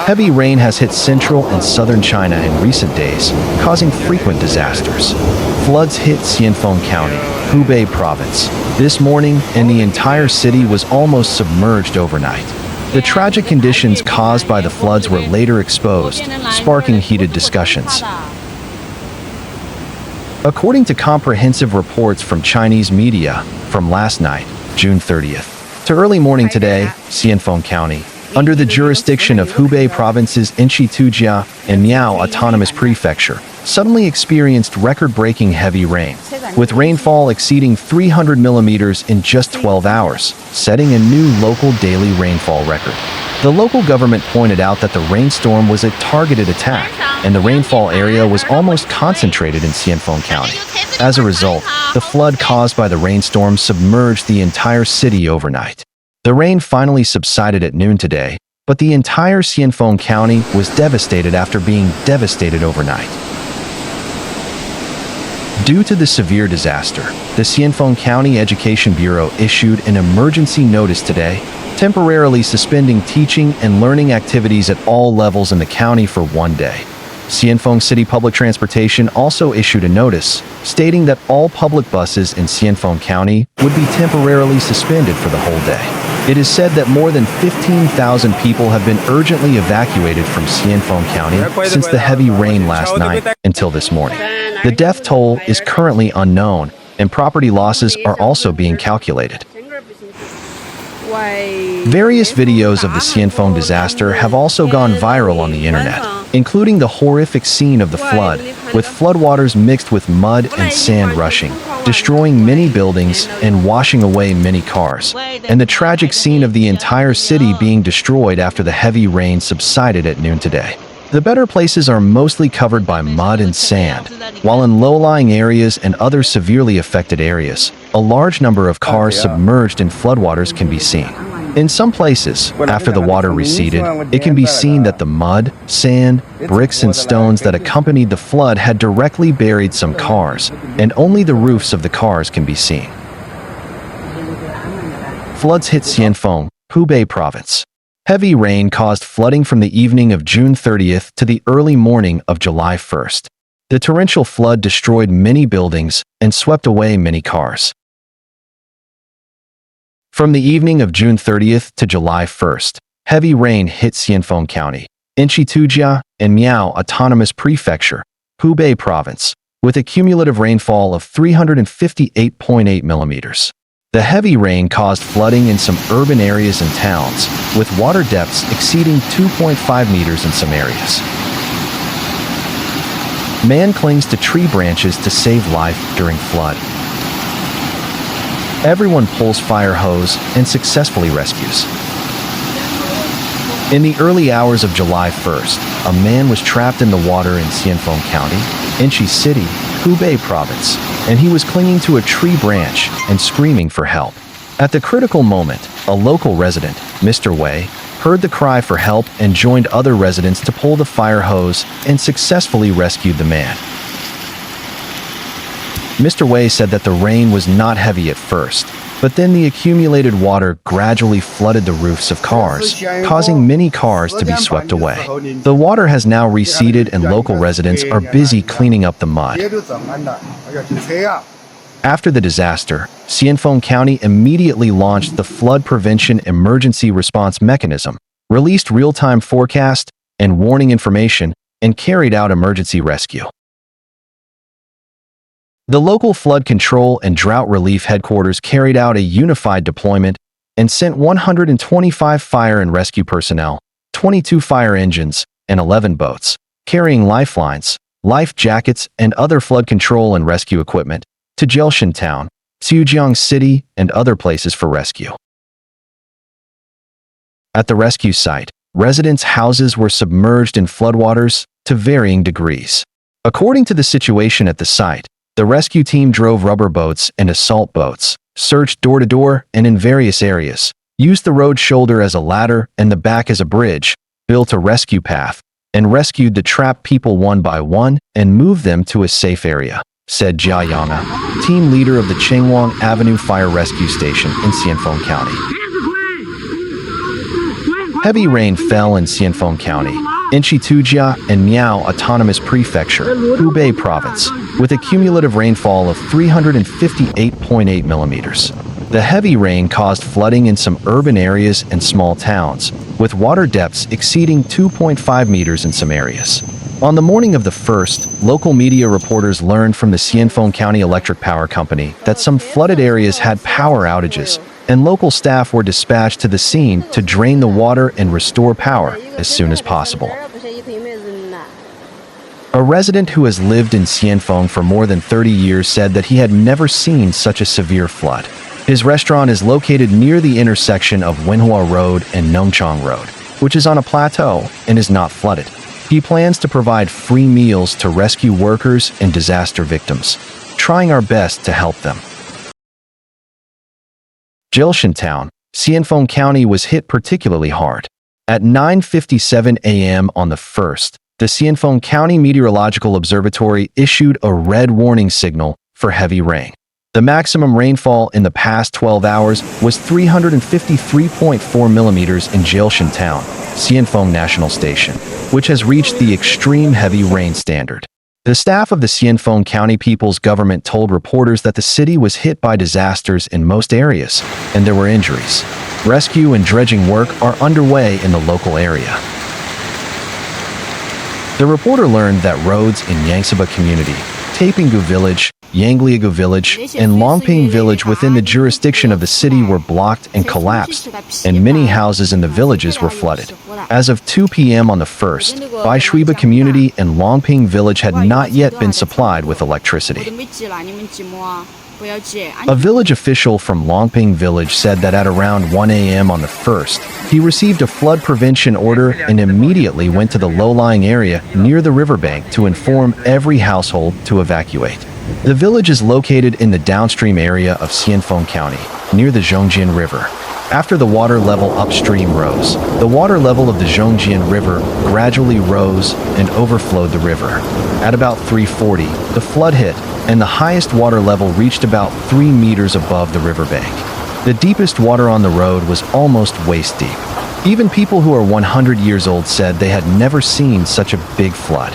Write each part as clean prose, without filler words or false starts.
Heavy rain has hit central and southern China in recent days, causing frequent disasters. Floods hit Xianfeng County, Hubei Province, this morning, and the entire city was almost submerged overnight. The tragic conditions caused by the floods were later exposed, sparking heated discussions. According to comprehensive reports from Chinese media, from last night, June 30th, to early morning today, Xianfeng County, under the jurisdiction of Hubei Province's Enshi, Tujia, and Miao Autonomous Prefecture, suddenly experienced record-breaking heavy rain, with rainfall exceeding 300 millimeters in just 12 hours, setting a new local daily rainfall record. The local government pointed out that the rainstorm was a targeted attack, and the rainfall area was almost concentrated in Xianfeng County. As a result, the flood caused by the rainstorm submerged the entire city overnight. The rain finally subsided at noon today, but the entire Xianfeng County was devastated after being devastated overnight. Due to the severe disaster, the Xianfeng County Education Bureau issued an emergency notice today, temporarily suspending teaching and learning activities at all levels in the county for one day. Xianfeng City Public Transportation also issued a notice, stating that all public buses in Xianfeng County would be temporarily suspended for the whole day. It is said that more than 15,000 people have been urgently evacuated from Xianfeng County since the heavy rain last night until this morning. The death toll is currently unknown, and property losses are also being calculated. Various videos of the Xianfeng disaster have also gone viral on the internet, including the horrific scene of the flood, with floodwaters mixed with mud and sand rushing, destroying many buildings and washing away many cars, and the tragic scene of the entire city being destroyed after the heavy rain subsided at noon today. The better places are mostly covered by mud and sand, while in low-lying areas and other severely affected areas, a large number of cars submerged in floodwaters can be seen. In some places, after the water receded, it can be seen that the mud, sand, bricks and stones that accompanied the flood had directly buried some cars, and only the roofs of the cars can be seen. Floods hit Xianfeng, Hubei Province. Heavy rain caused flooding from the evening of June 30th to the early morning of July 1st. The torrential flood destroyed many buildings and swept away many cars. From the evening of June 30th to July 1st, heavy rain hit Xianfeng County, Enshi, Tujia, and Miao Autonomous Prefecture, Hubei Province, with a cumulative rainfall of 358.8 millimeters. The heavy rain caused flooding in some urban areas and towns, with water depths exceeding 2.5 meters in some areas. Man clings to tree branches to save life during flood. Everyone pulls fire hose and successfully rescues. In the early hours of July 1st, a man was trapped in the water in Xianfeng County, Enshi City, Hubei Province, and he was clinging to a tree branch and screaming for help. At the critical moment, a local resident, Mr. Wei, heard the cry for help and joined other residents to pull the fire hose and successfully rescued the man. Mr. Wei said that the rain was not heavy at first, but then the accumulated water gradually flooded the roofs of cars, causing many cars to be swept away. The water has now receded and local residents are busy cleaning up the mud. After the disaster, Xianfeng County immediately launched the Flood Prevention Emergency Response Mechanism, released real-time forecast and warning information, and carried out emergency rescue. The local flood control and drought relief headquarters carried out a unified deployment and sent 125 fire and rescue personnel, 22 fire engines, and 11 boats, carrying lifelines, life jackets, and other flood control and rescue equipment, to Jiaoshan Town, Zhejiang City, and other places for rescue. At the rescue site, residents' houses were submerged in floodwaters to varying degrees. According to the situation at the site, the rescue team drove rubber boats and assault boats, searched door to door and in various areas, used the road shoulder as a ladder and the back as a bridge, built a rescue path, and rescued the trapped people one by one and moved them to a safe area, said Jia Yang'a, team leader of the Chengwang Avenue Fire Rescue Station in Xianfeng County. Heavy rain fell in Xianfeng County, Enshi Tujia and Miao Autonomous Prefecture, Hubei Province, with a cumulative rainfall of 358.8 millimeters. The heavy rain caused flooding in some urban areas and small towns, with water depths exceeding 2.5 meters in some areas. On the morning of the 1st, local media reporters learned from the Xianfeng County Electric Power Company that some flooded areas had power outages, and local staff were dispatched to the scene to drain the water and restore power as soon as possible. A resident who has lived in Xianfeng for more than 30 years said that he had never seen such a severe flood. His restaurant is located near the intersection of Wenhua Road and Nongchang Road, which is on a plateau and is not flooded. He plans to provide free meals to rescue workers and disaster victims, trying our best to help them. Jilshan Town, Xianfeng County was hit particularly hard. At 9:57 a.m. on the 1st, the Xianfeng County Meteorological Observatory issued a red warning signal for heavy rain. The maximum rainfall in the past 12 hours was 353.4 millimeters in Jilshan Town, Xianfeng National Station, which has reached the extreme heavy rain standard. The staff of the Xianfeng County People's Government told reporters that the city was hit by disasters in most areas, and there were injuries. Rescue and dredging work are underway in the local area. The reporter learned that roads in Yangsaba Community, Taipinggu Village, Yangliagu Village, and Longping Village within the jurisdiction of the city were blocked and collapsed, and many houses in the villages were flooded. As of 2 p.m. on the 1st, Baishuiba Community and Longping Village had not yet been supplied with electricity. A village official from Longping Village said that at around 1 a.m. on the 1st, he received a flood prevention order and immediately went to the low-lying area near the riverbank to inform every household to evacuate. The village is located in the downstream area of Xianfeng County, near the Zhongjian River. After the water level upstream rose, the water level of the Zhongjian River gradually rose and overflowed the river. At about 3:40, the flood hit, and the highest water level reached about 3 meters above the riverbank. The deepest water on the road was almost waist deep. Even people who are 100 years old said they had never seen such a big flood.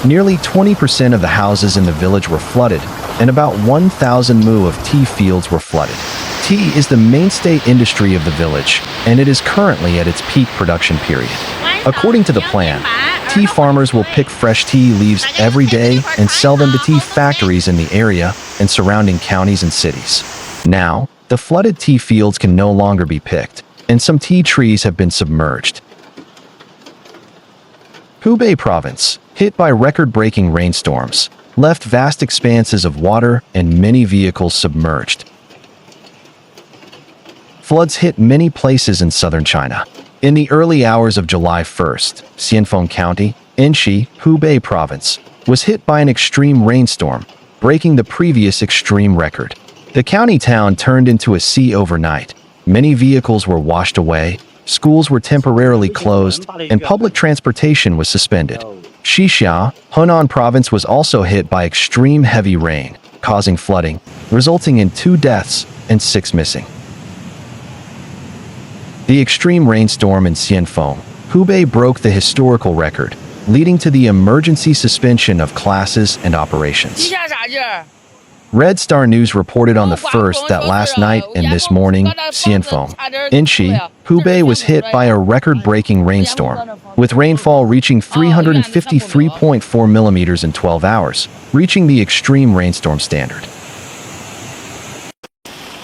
Nearly 20% of the houses in the village were flooded, and about 1,000 mu of tea fields were flooded. Tea is the mainstay industry of the village, and it is currently at its peak production period. According to the plan, tea farmers will pick fresh tea leaves every day and sell them to tea factories in the area and surrounding counties and cities. Now, the flooded tea fields can no longer be picked, and some tea trees have been submerged. Hubei Province, hit by record-breaking rainstorms, left vast expanses of water and many vehicles submerged. Floods hit many places in southern China. In the early hours of July 1st, Xianfeng County, Enshi, Hubei Province, was hit by an extreme rainstorm, breaking the previous extreme record. The county town turned into a sea overnight. Many vehicles were washed away, schools were temporarily closed, and public transportation was suspended. Xixia, Henan Province was also hit by extreme heavy rain, causing flooding, resulting in 2 deaths and 6 missing. The extreme rainstorm in Xianfeng, Hubei broke the historical record, leading to the emergency suspension of classes and operations. Red Star News reported on the 1st that last night and this morning, Xianfeng, Enshi, Hubei was hit by a record-breaking rainstorm, with rainfall reaching 353.4 millimeters in 12 hours, reaching the extreme rainstorm standard.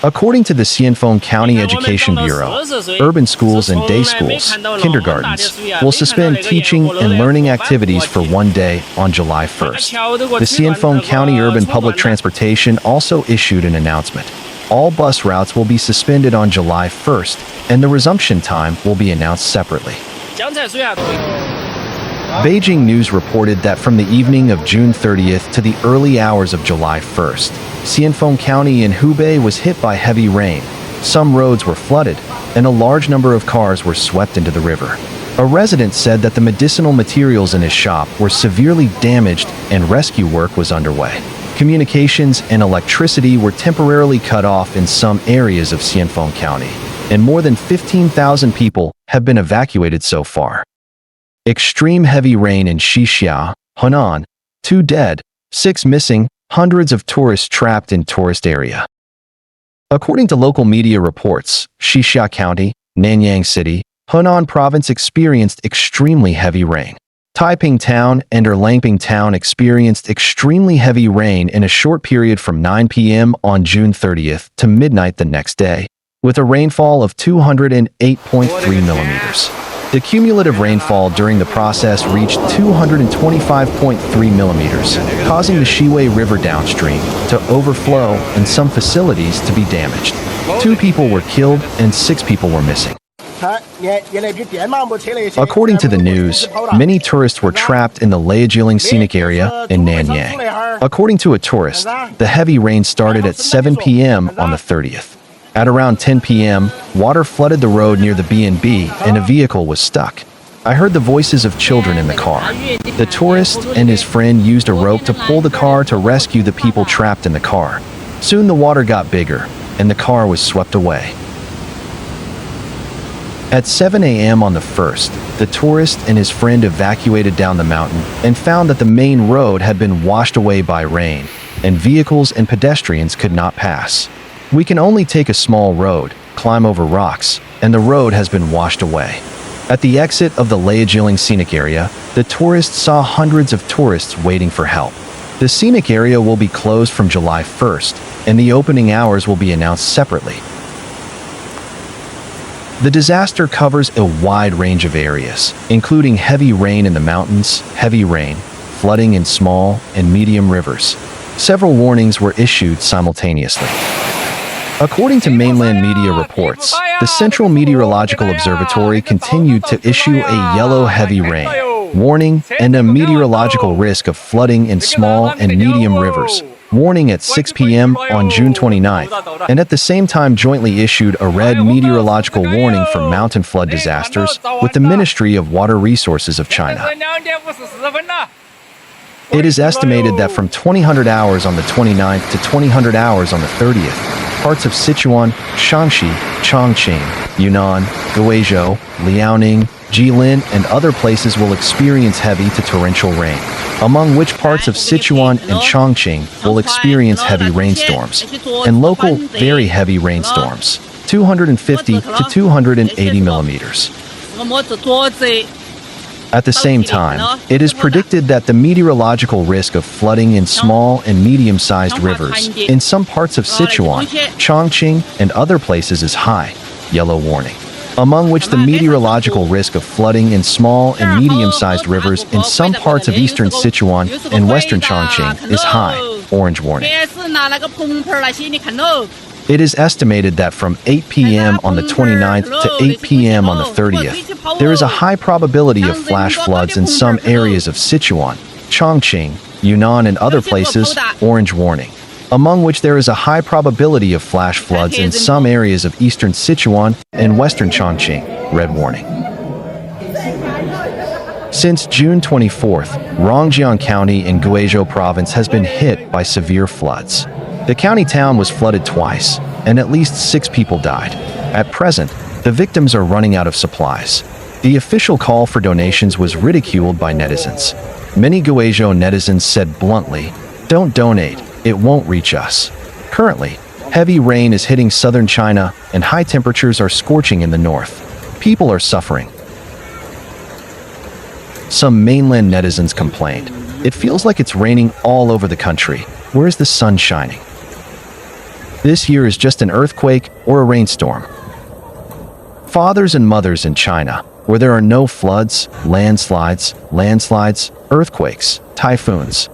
According to the Xianfeng County Education Bureau, urban schools and day schools, kindergartens, will suspend teaching and learning activities for 1 day on July 1st. The Xianfeng County Urban Public Transportation also issued an announcement. All bus routes will be suspended on July 1st, and the resumption time will be announced separately. Beijing News reported that from the evening of June 30th to the early hours of July 1st, Xianfeng County in Hubei was hit by heavy rain. Some roads were flooded, and a large number of cars were swept into the river. A resident said that the medicinal materials in his shop were severely damaged and rescue work was underway. Communications and electricity were temporarily cut off in some areas of Xianfeng County, and more than 15,000 people have been evacuated so far. Extreme heavy rain in Xixia, Henan, 2 dead, 6 missing, hundreds of tourists trapped in tourist area. According to local media reports, Xixia County, Nanyang City, Henan Province experienced extremely heavy rain. Taiping Town and Erlangping Town experienced extremely heavy rain in a short period from 9 p.m. on June 30th to midnight the next day, with a rainfall of 208.3 millimeters. The cumulative rainfall during the process reached 225.3 millimeters, causing the Shiwei River downstream to overflow and some facilities to be damaged. 2 people were killed and 6 people were missing. According to the news, many tourists were trapped in the Liajiling scenic area in Nanyang. According to a tourist, the heavy rain started at 7 p.m. on the 30th. At around 10 p.m., water flooded the road near the B&B and a vehicle was stuck. I heard the voices of children in the car. The tourist and his friend used a rope to pull the car to rescue the people trapped in the car. Soon the water got bigger, and the car was swept away. At 7 a.m. on the 1st, the tourist and his friend evacuated down the mountain and found that the main road had been washed away by rain, and vehicles and pedestrians could not pass. We can only take a small road, climb over rocks, and the road has been washed away. At the exit of the Liajiling scenic area, the tourists saw hundreds of tourists waiting for help. The scenic area will be closed from July 1st, and the opening hours will be announced separately. The disaster covers a wide range of areas, including heavy rain in the mountains, heavy rain, flooding in small and medium rivers. Several warnings were issued simultaneously. According to mainland media reports, the Central Meteorological Observatory continued to issue a yellow heavy rain warning and a meteorological risk of flooding in small and medium rivers warning at 6 p.m. on June 29th, and at the same time jointly issued a red meteorological warning for mountain flood disasters with the Ministry of Water Resources of China. It is estimated that from 2000 hours on the 29th to 2000 hours on the 30th, parts of Sichuan, Shaanxi, Chongqing, Yunnan, Guizhou, Liaoning, Jilin, and other places will experience heavy to torrential rain, among which parts of Sichuan and Chongqing will experience heavy rainstorms, and local, very heavy rainstorms, 250 to 280 millimeters. At the same time, it is predicted that the meteorological risk of flooding in small and medium-sized rivers in some parts of Sichuan, Chongqing, and other places is high, yellow warning, among which the meteorological risk of flooding in small and medium-sized rivers in some parts of eastern Sichuan and western Chongqing is high, orange warning. It is estimated that from 8 p.m. on the 29th to 8 p.m. on the 30th, there is a high probability of flash floods in some areas of Sichuan, Chongqing, Yunnan, and other places, orange warning, among which there is a high probability of flash floods in some areas of eastern Sichuan and western Chongqing, red warning. Since June 24th, Rongjiang County in Guizhou Province has been hit by severe floods. The county town was flooded twice, and at least 6 people died. At present, the victims are running out of supplies. The official call for donations was ridiculed by netizens. Many Guizhou netizens said bluntly, "Don't donate, it won't reach us." Currently, heavy rain is hitting southern China, and high temperatures are scorching in the north. People are suffering. Some mainland netizens complained, "It feels like it's raining all over the country. Where is the sun shining? This year is just an earthquake or a rainstorm." Fathers and mothers in China, where there are no floods, landslides, earthquakes, typhoons.